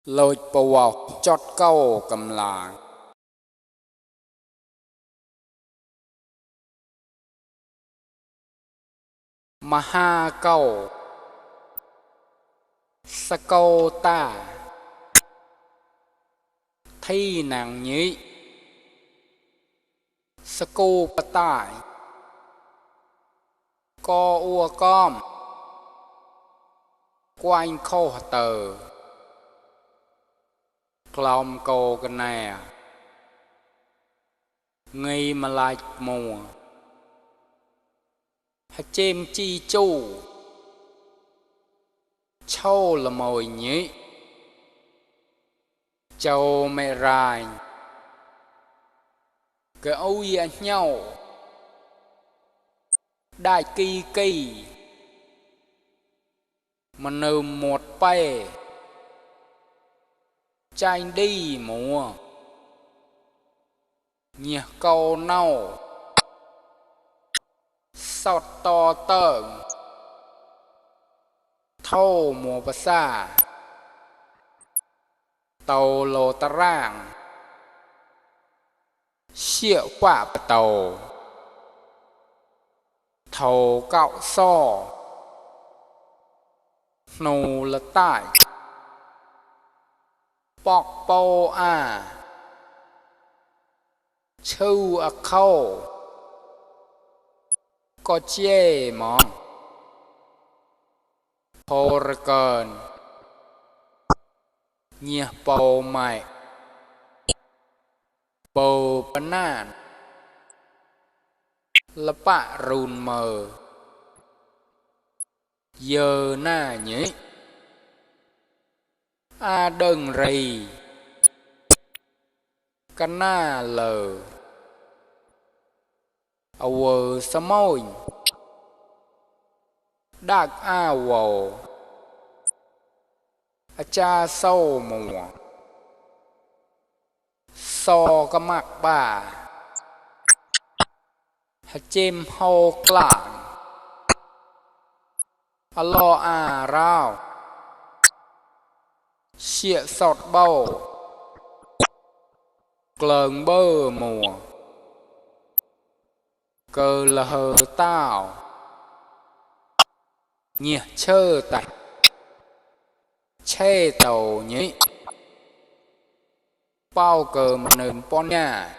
lôi bầu vào chót câu cầm là Maha câu sa câu ta thi nàng nhí sa cô bà tải co ua com quanh khô tờ clom cô cái nè nghi mà lại mùa hạt chêm chi chu châu là mồi nhí châu mẹ rai cái âu yên nhau đại kỳ kỳ mà nư một bè tranh đi mùa nhỉ câu nâu sọt to tợn thâu mùa bà xa tàu lô ta ràng xịa quả bà tàu thầu cạo so nô là tại bọc bô à chư à khâu có chê mong hồ rơ cơn nhỉ bầu mày bầu bắn nàn là bạ rùn mờ giờ nà nhỉ a đừng rì ca na lờ a vờ sa môi đạc a vồ a cha sâu mùa so ca mạc bà hạt chêm hô clạng a lo a rao xịa sọt bầu clờn bơ mùa cơ là hờ tao nhỉ chơ tạch chê tàu nhỉ bao cờ mà nền pon nhà